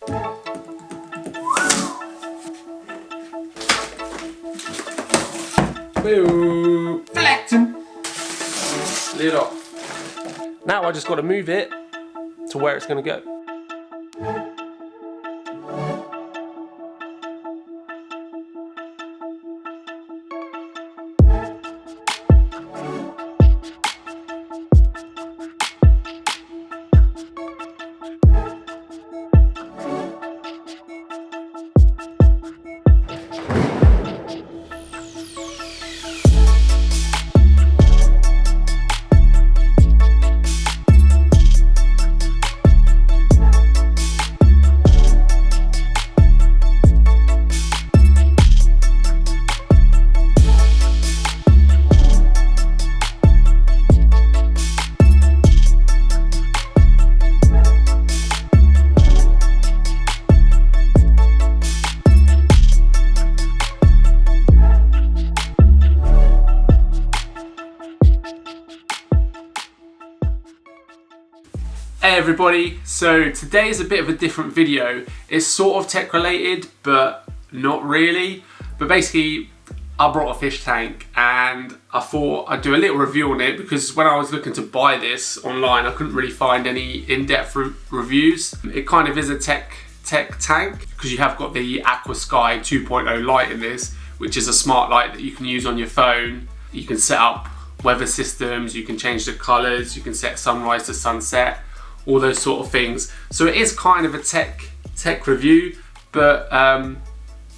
Boo! Flexing! Lid off. Now I just got to move it to where it's going to go. Hey everybody, so today is a bit of a different video. It's sort of tech related, but not really. But basically, I brought a fish tank and I thought I'd do a little review on it because when I was looking to buy this online, I couldn't really find any in-depth reviews. It kind of is a tech tank because you have got the Aquasky 2.0 light in this, which is a smart light that you can use on your phone. You can set up weather systems, you can change the colors, you can set sunrise to sunset, all those sort of things. So it is kind of a tech review, but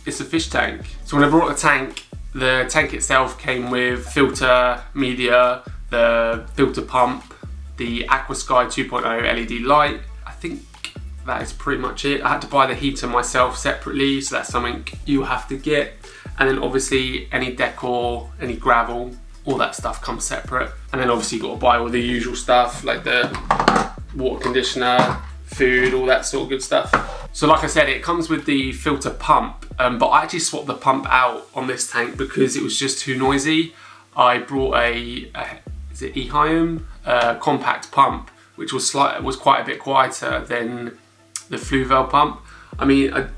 it's a fish tank. So when I brought the tank itself came with filter media, the filter pump, the Aquasky 2.0 LED light. I think that is pretty much it. I had to buy the heater myself separately, so that's something you have to get. And then obviously any decor, any gravel, all that stuff comes separate. And then obviously you've got to buy all the usual stuff like the water conditioner, food, all that sort of good stuff. So like I said, it comes with the filter pump, but I actually swapped the pump out on this tank because it was just too noisy. I brought is it Ehyam compact pump, which was quite a bit quieter than the Fluval pump. I mean, I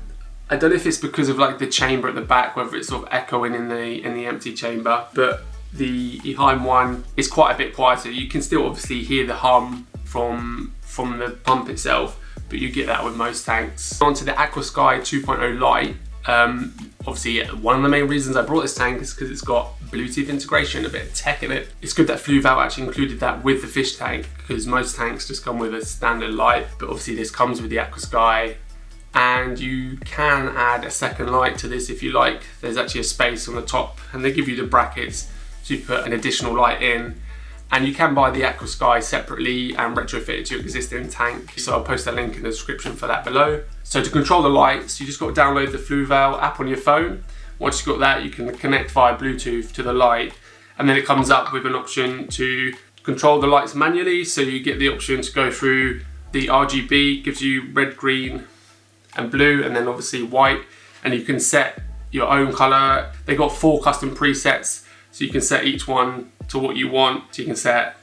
don't know if it's because of like the chamber at the back, whether it's sort of echoing in the empty chamber, but the Ehyam one is quite a bit quieter. You can still obviously hear the hum from the pump itself, but you get that with most tanks. Onto the Aquasky 2.0 light. Obviously, one of the main reasons I brought this tank is because it's got Bluetooth integration, a bit of tech in it. It's good that Fluval actually included that with the fish tank because most tanks just come with a standard light, but obviously this comes with the Aquasky, and you can add a second light to this if you like. There's actually a space on the top, and they give you the brackets to put an additional light in. And you can buy the Aquasky separately and retrofit it to your existing tank. So I'll post a link in the description for that below. So to control the lights, you just got to download the Fluval app on your phone. Once you've got that, you can connect via Bluetooth to the light. And then it comes up with an option to control the lights manually. So you get the option to go through the RGB, gives you red, green, and blue, and then obviously white. And you can set your own color. They got 4 custom presets, so you can set each one to what you want. So you can set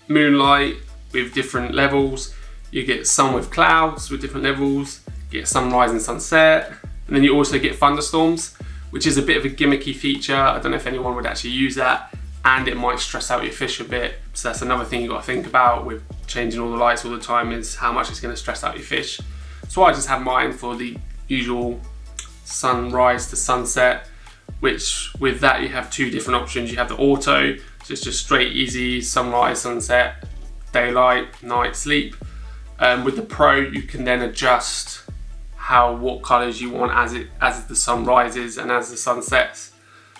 moonlight with different levels, you get sun with clouds with different levels, you get sunrise and sunset, and then you also get thunderstorms, which is a bit of a gimmicky feature. I don't know if anyone would actually use that, and it might stress out your fish a bit. So that's another thing you've got to think about with changing all the lights all the time, is how much it's going to stress out your fish. So I just have mine for the usual sunrise to sunset, which with that you have 2 different options. You have the auto, so it's just straight easy sunrise, sunset, daylight, night, sleep. With the pro, you can then adjust what colors you want as the sun rises and as the sun sets.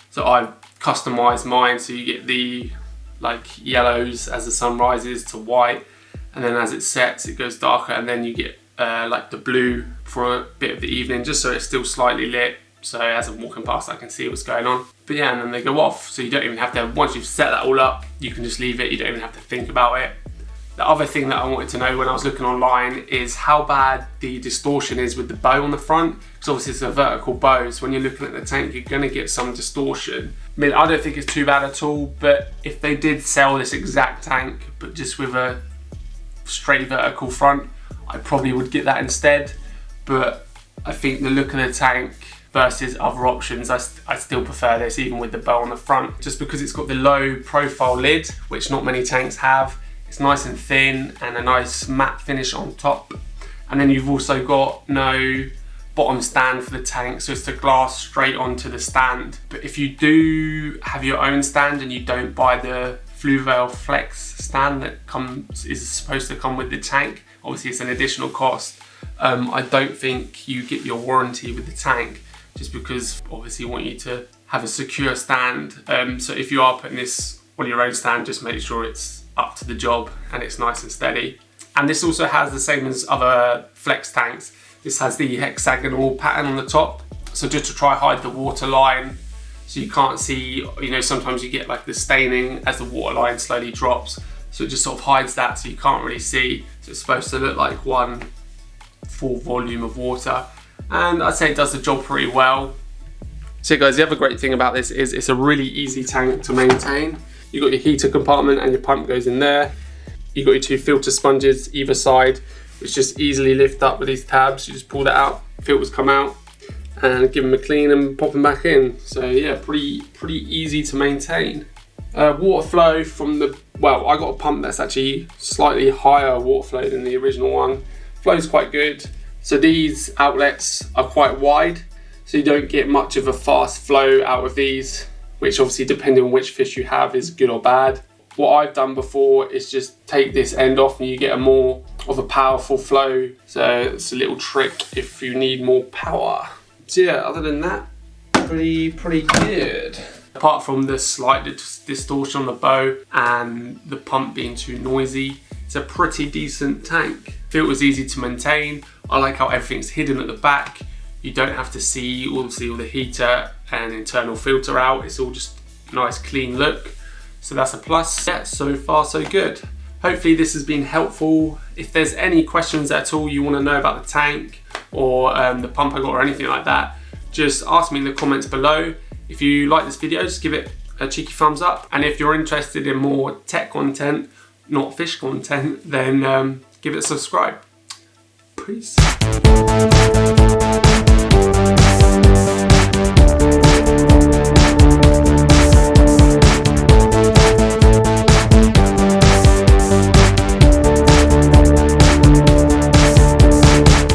So I've customized mine so you get the like yellows as the sun rises to white, and then as it sets it goes darker, and then you get like the blue for a bit of the evening, just so it's still slightly lit. So as I'm walking past, I can see what's going on. But yeah, and then they go off. So you don't even have to, once you've set that all up, you can just leave it. You don't even have to think about it. The other thing that I wanted to know when I was looking online is how bad the distortion is with the bow on the front. Because obviously it's a vertical bow, so when you're looking at the tank, you're gonna get some distortion. I mean, I don't think it's too bad at all, but if they did sell this exact tank, but just with a straight vertical front, I probably would get that instead. but I think the look of the tank versus other options, I still prefer this, even with the bow on the front, just because it's got the low profile lid, which not many tanks have. It's nice and thin and a nice matte finish on top. And then you've also got no bottom stand for the tank, so it's the glass straight onto the stand. But if you do have your own stand and you don't buy the Fluval Flex stand that is supposed to come with the tank, obviously it's an additional cost. I don't think you get your warranty with the tank, just because obviously you want you to have a secure stand. So if you are putting this on your own stand, just make sure it's up to the job and it's nice and steady. And this also has the same as other Flex tanks. This has the hexagonal pattern on the top. So just to try hide the water line, so you can't see, you know, sometimes you get like the staining as the water line slowly drops. So it just sort of hides that, so you can't really see. So it's supposed to look like one full volume of water. And I'd say it does the job pretty well. So guys, the other great thing about this is it's a really easy tank to maintain. You've got your heater compartment and your pump goes in there. You've got your 2 filter sponges either side, which just easily lift up with these tabs. You just pull that out, filters come out, and give them a clean and pop them back in. So yeah, pretty easy to maintain. Water flow from the, well, I got a pump that's actually slightly higher water flow than the original one. Flow's quite good. So these outlets are quite wide, so you don't get much of a fast flow out of these, which obviously depending on which fish you have is good or bad. What I've done before is just take this end off and you get a more of a powerful flow. So it's a little trick if you need more power. So yeah, other than that, pretty good. Apart from the slight distortion on the bow and the pump being too noisy, it's a pretty decent tank. Filter's easy to maintain. I like how everything's hidden at the back. You don't have to see all the heater and internal filter out. It's all just nice clean look. So that's a plus. Yeah, so far so good. Hopefully this has been helpful. If there's any questions at all you want to know about the tank or the pump I got or anything like that, just ask me in the comments below. If you like this video, just give it a cheeky thumbs up. And if you're interested in more tech content, not fish content, then give it a subscribe. Peace.